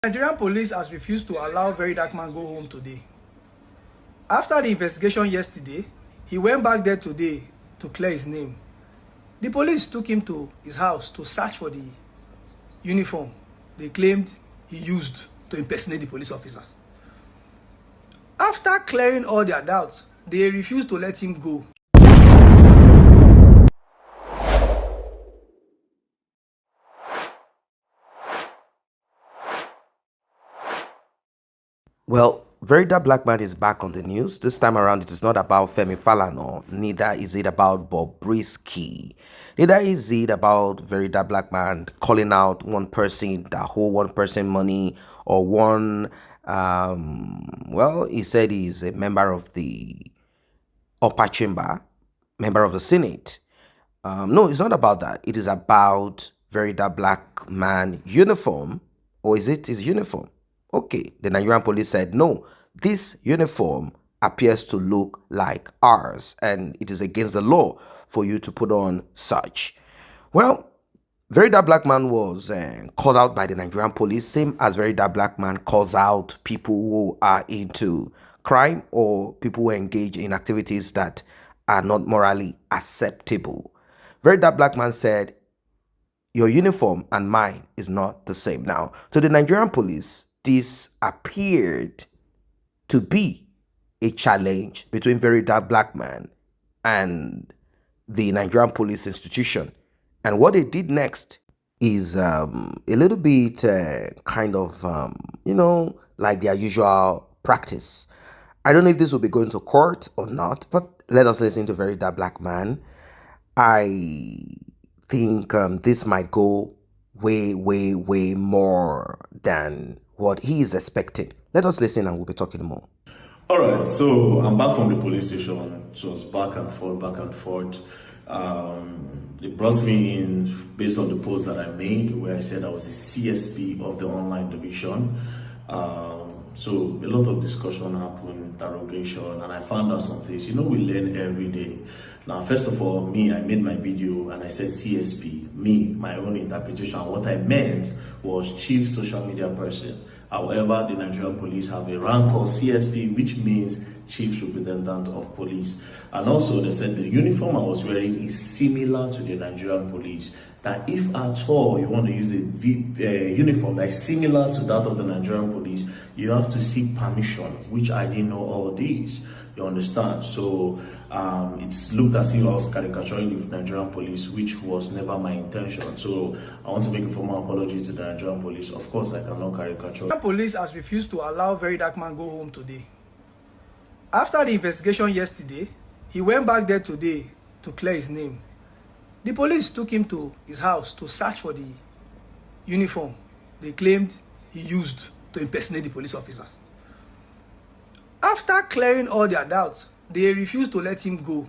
Nigerian police has refused to allow Verydarkman go home today. After the investigation yesterday, he went back there today to clear his name. The police took him to his house to search for the uniform they claimed he used to impersonate the police officers. After clearing all their doubts, they refused to let him go. Well, Verydarkman is back on the news. This time around, it is not about Femi Falana, neither is it about Bobrisky. Neither is it about Verydarkman calling out one person that hold one person money or one, well, he said he's a member of the upper chamber, member of the Senate. No, it's not about that. It is about Verydarkman uniform, or is it his uniform? Okay, the Nigerian police said, no, this uniform appears to look like ours and it is against the law for you to put on such. Well, Verydarkman was called out by the Nigerian police, same as Verydarkman calls out people who are into crime or people who engage in activities that are not morally acceptable. Verydarkman said, your uniform and mine is not the same. Now, to the Nigerian police, this appeared to be a challenge between Verydarkman and the Nigerian police institution. And what they did next is a little bit kind of, like their usual practice. I don't know if this will be going to court or not, but let us listen to Verydarkman. I think this might go way more than what he is expecting. Let us listen and we'll be talking more. All right, so I'm back from the police station. It was back and forth. They brought me in based on the post that I made where I said I was a CSP of the online division. So a lot of discussion happened, interrogation, and I found out some things. We learn every day. Now, first of all, I made my video and I said CSP, my own interpretation. What I meant was Chief Social Media Person. However, the Nigerian police have a rank called CSP, which means Chief Superintendent of Police. And also, they said the uniform I was wearing is similar to the Nigerian police. That if at all you want to use a uniform that is similar to that of the Nigerian police, you have to seek permission, which I didn't know all these. You understand? So it's looked as if I was caricaturing the Nigerian police, which was never my intention. So I want to make a formal apology to the Nigerian police. Of course, I cannot caricature. The police has refused to allow Verydarkman go home today. After the investigation yesterday, he went back there today to clear his name. The police took him to his house to search for the uniform they claimed he used to impersonate the police officers. After clearing all their doubts, they refused to let him go.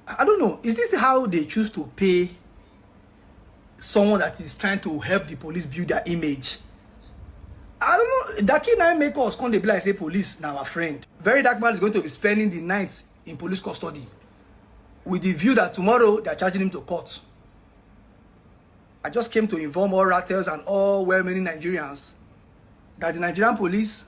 I don't know, is this how they choose to pay someone that is trying to help the police build their image? I don't know, that kid make us come to be like say police now our friend. Verydarkman is going to be spending the night in police custody with the view that tomorrow they are charging him to court. I just came to inform all rattles and all well-meaning Nigerians that the Nigerian police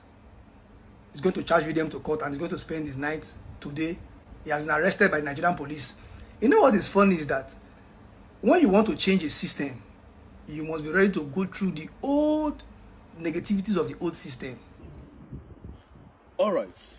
is going to charge with them to court and is going to spend his night today. He has been arrested by the Nigerian police. You know what is funny is that when you want to change a system, you must be ready to go through the old negativities of the old system. All right.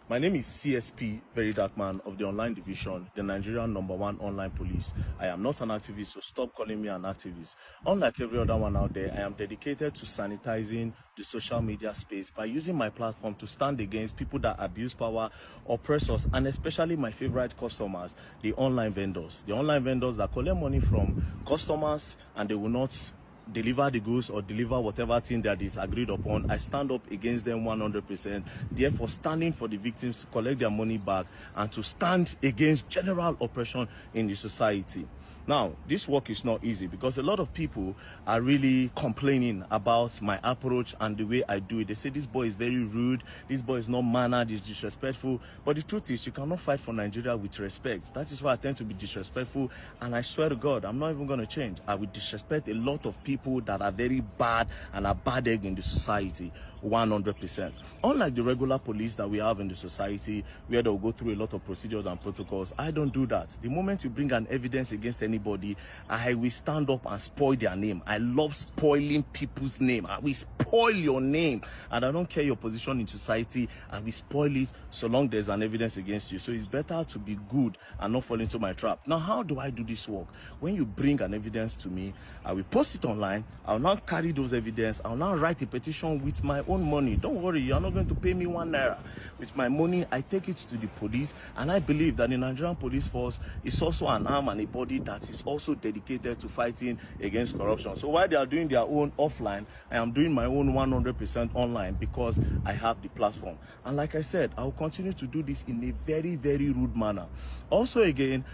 My name is CSP Verydarkman of the online division, the Nigerian #1 online police. I am not an activist, so stop calling me an activist. Unlike every other one out there, I am dedicated to sanitizing the social media space by using my platform to stand against people that abuse power, oppress us, and especially my favorite customers, the online vendors. The online vendors that collect money from customers and they will not deliver the goods or deliver whatever thing that is agreed upon. I stand up against them 100%. Therefore, standing for the victims to collect their money back and to stand against general oppression in the society. Now, this work is not easy because a lot of people are really complaining about my approach and the way I do it. They say this boy is very rude, this boy is not mannered, he's disrespectful. But the truth is, you cannot fight for Nigeria with respect. That is why I tend to be disrespectful, and I swear to God, I'm not even going to change. I will disrespect a lot of people people that are very bad and are bad egg in the society 100%. Unlike the regular police that we have in the society, where they'll go through a lot of procedures and protocols, I don't do that. The moment you bring an evidence against anybody, I will stand up and spoil their name. I love spoiling people's name. I will spoil your name, and I don't care your position in society. I will spoil it so long there's an evidence against you. So it's better to be good and not fall into my trap. Now, how do I do this work? When you bring an evidence to me, I will post it online. I'll now carry those evidence. I'll now write a petition with my own money. Don't worry, you're not going to pay me 1 naira. With my money, I take it to the police, and I believe that the Nigerian police force is also an arm and a body that is also dedicated to fighting against corruption. So while they are doing their own offline, I am doing my own 100% online, because I have the platform. And like I said, I will continue to do this in a very, very rude manner. Also, again,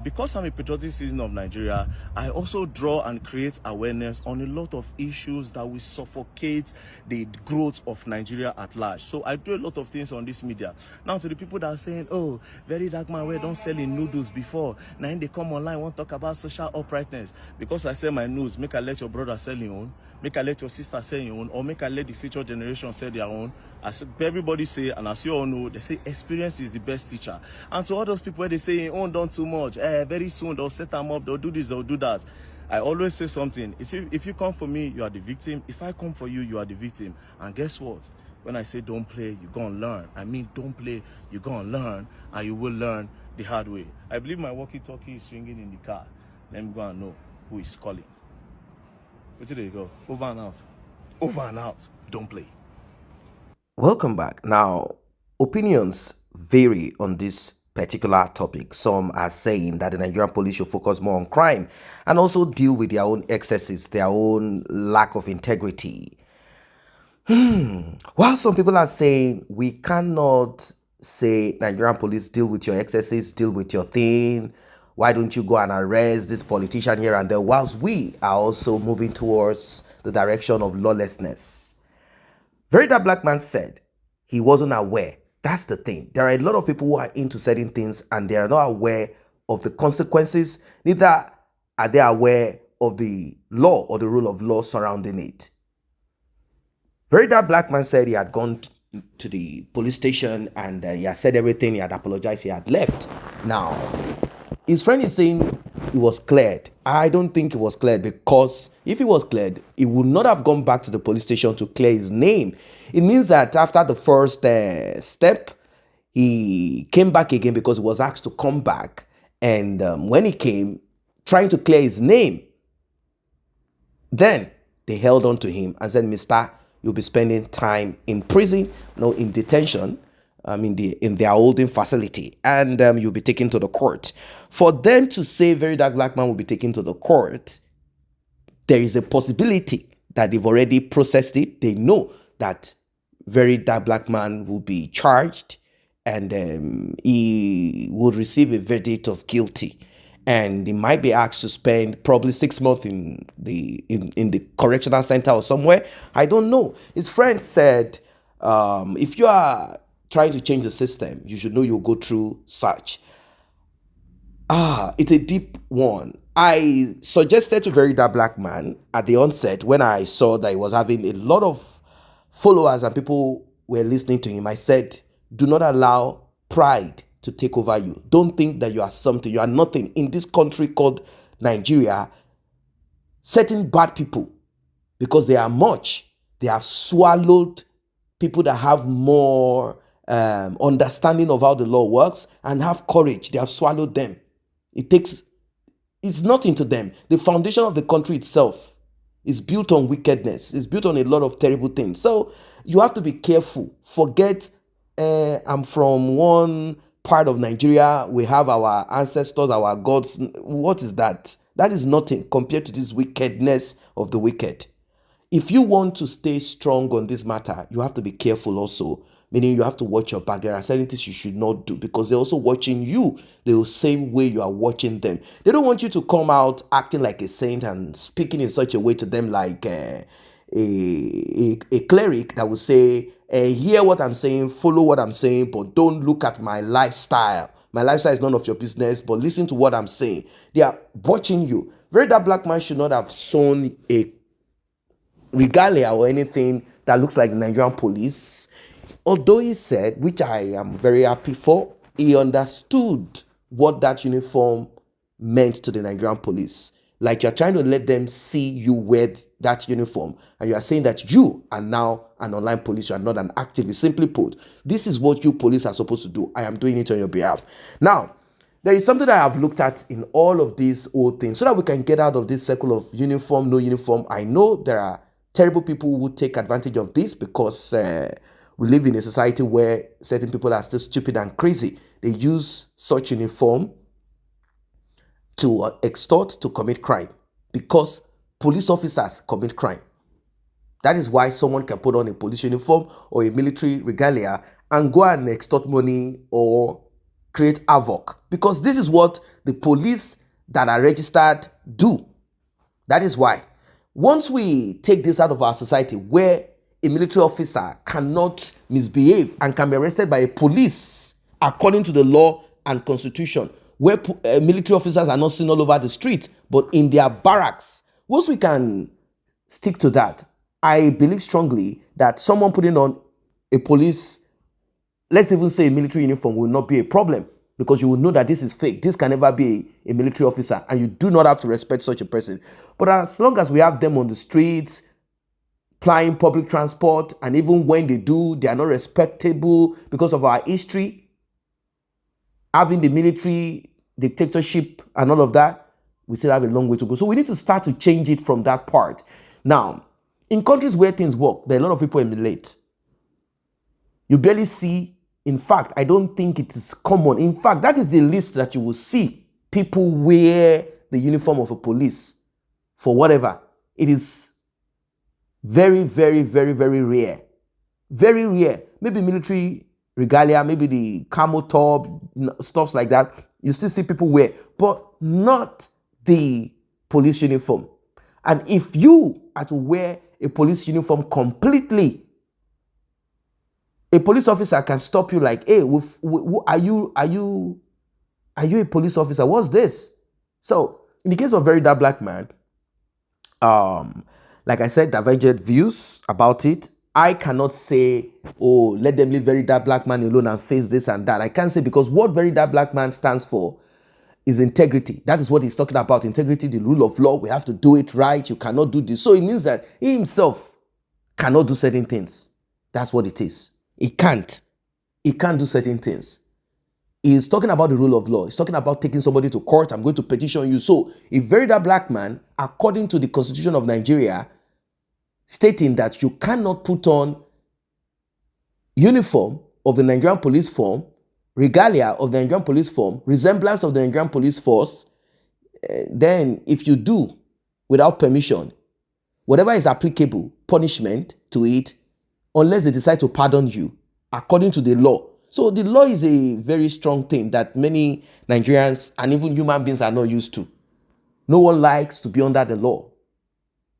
because I'm a patriotic citizen of Nigeria, I also draw and create awareness on a lot of issues that will suffocate the growth of Nigeria at large. So I do a lot of things on this media. Now, to the people that are saying, oh, Verydarkman, we don't sell in noodles before, now they come online, want to talk about social uprightness. Because I sell my news, make I let your brother sell your own, make I let your sister sell your own, or make I let the future generation sell their own. As everybody say, and as you all know, they say experience is the best teacher. And to all those people where they say, oh, don't too much, very soon they'll set them up, they'll do this, they'll do that. I always say something. If you come for me, you are the victim. If I come for you, you are the victim. And guess what? When I say don't play, you're going to learn. I mean, don't play, you're going to learn, and you will learn the hard way. I believe my walkie-talkie is ringing in the car. Let me go and know who is calling. Where did they go? Over and out. Over and out. Don't play. Welcome back. Now, opinions vary on this particular topic. Some are saying that the Nigerian police should focus more on crime and also deal with their own excesses, their own lack of integrity. While some people are saying we cannot say Nigerian police deal with your excesses, deal with your thing. Why don't you go and arrest this politician here and there? Whilst we are also moving towards the direction of lawlessness. Verydarkman said he wasn't aware. That's the thing. There are a lot of people who are into certain things and they are not aware of the consequences. Neither are they aware of the law or the rule of law surrounding it. Verydarkman said he had gone to the police station and he had said everything, he had apologized, he had left. Now, his friend is saying he was cleared. I don't think he was cleared, because if he was cleared, he would not have gone back to the police station to clear his name. It means that after the first step, he came back again because he was asked to come back. And when he came, trying to clear his name, then they held on to him and said, Mister, you'll be spending time in prison, no, in detention, in their holding facility, and you'll be taken to the court. For them to say Verydarkman will be taken to the court, there is a possibility that they've already processed it. They know that Verydarkman will be charged, and he will receive a verdict of guilty, and he might be asked to spend probably 6 months in the correctional center or somewhere. I don't know. His friend said, if you are trying to change the system, you should know you'll go through such. It's a deep one. I suggested to Verydarkman at the onset, when I saw that he was having a lot of followers and people were listening to him, I said, do not allow pride to take over you. Don't think that you are something. You are nothing. In this country called Nigeria, certain bad people, because they are much, they have swallowed people that have more understanding of how the law works and have courage. They have swallowed them. It's nothing to them. The foundation of the country itself is built on wickedness. It's built on a lot of terrible things. So you have to be careful. Forget, I'm from one part of Nigeria. We have our ancestors, our gods. What is that? That is nothing compared to this wickedness of the wicked. If you want to stay strong on this matter, you have to be careful also. Meaning you have to watch your back. There are certain things you should not do because they're also watching you the same way you are watching them. They don't want you to come out acting like a saint and speaking in such a way to them like a cleric that will say, hear what I'm saying, follow what I'm saying, but don't look at my lifestyle. My lifestyle is none of your business, but listen to what I'm saying. They are watching you. Verydarkman should not have sown a regalia or anything that looks like the Nigerian police. Although he said, which I am very happy for, he understood what that uniform meant to the Nigerian police. Like you're trying to let them see you wear that uniform, and you are saying that you are now an online police, you are not an activist. Simply put, this is what you police are supposed to do. I am doing it on your behalf. Now, there is something that I have looked at in all of these old things so that we can get out of this circle of uniform, no uniform. I know there are terrible people who take advantage of this because we live in a society where certain people are still stupid and crazy. They use such uniform to extort, to commit crime, because police officers commit crime. That is why someone can put on a police uniform or a military regalia and go and extort money or create havoc, because this is what the police that are registered do. That is why once we take this out of our society, where a military officer cannot misbehave and can be arrested by a police according to the law and constitution, where military officers are not seen all over the street but in their barracks, once we can stick to that, I believe strongly that someone putting on a police, let's even say a military uniform, will not be a problem, because you will know that this is fake. This can never be a military officer, and you do not have to respect such a person. But as long as we have them on the streets, plying public transport, and even when they do, they are not respectable because of our history, having the military dictatorship and all of that, we still have a long way to go. So we need to start to change it from that part. Now, in countries where things work, there are a lot of people emulate. You barely see, in fact, I don't think it is common. In fact, that is the least that you will see people wear the uniform of a police for whatever. It is very, very, very, very rare. Very rare. Maybe military regalia, maybe the camo top, stuff like that. You still see people wear, but not the police uniform. And if you are to wear a police uniform completely, a police officer can stop you like, hey, are you a police officer? What's this? So in the case of Verydarkman, like I said, divergent views about it. I cannot say, oh, let them leave Verydarkman alone and face this and that. I can't say, because what Verydarkman stands for is integrity. That is what he's talking about. Integrity, the rule of law. We have to do it right. You cannot do this. So it means that he himself cannot do certain things. That's what it is. He can't. He can't do certain things. He's talking about the rule of law. He's talking about taking somebody to court. I'm going to petition you. So if Verydarkman, according to the Constitution of Nigeria, stating that you cannot put on uniform of the Nigerian police form, regalia of the Nigerian police form, resemblance of the Nigerian police force, then if you do without permission, whatever is applicable, punishment to it, unless they decide to pardon you, according to the law. So the law is a very strong thing that many Nigerians and even human beings are not used to. No one likes to be under the law.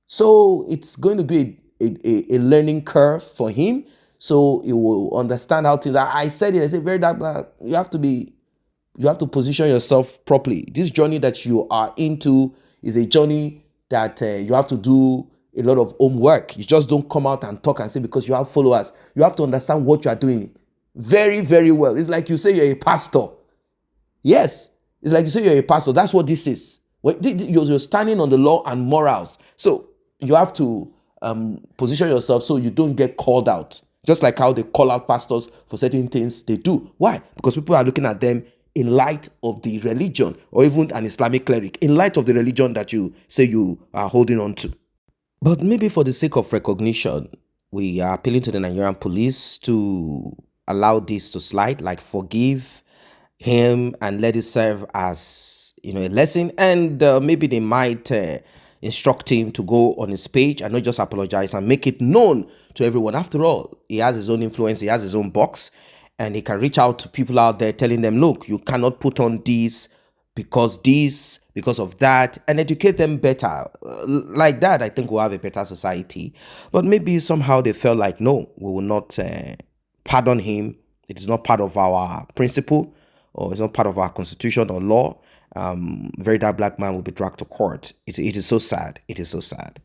So it's going to be a learning curve for him. So he will understand how things are. I said it, I said very dark. You have to position yourself properly. This journey that you are into is a journey that you have to do a lot of homework. You just don't come out and talk and say because you have followers. You have to understand what you are doing very, very well. It's like you say you're a pastor. Yes, it's like you say you're a pastor. That's what this is. You're standing on the law and morals. So you have to position yourself so you don't get called out. Just like how they call out pastors for certain things they do. Why? Because people are looking at them in light of the religion, or even an Islamic cleric, in light of the religion that you say you are holding on to. But maybe for the sake of recognition, we are appealing to the Nigerian police to allow this to slide, like forgive him and let it serve as a lesson, and maybe they might instruct him to go on his page and not just apologize and make it known to everyone. After all, he has his own influence, he has his own box, and he can reach out to people out there telling them, look, you cannot put on this, because of that, and educate them better. Like that, I think we'll have a better society. But maybe somehow they felt like, no, we will not pardon him. It is not part of our principle, or it's not part of our constitution or law. Verydarkman will be dragged to court. It is so sad. It is so sad.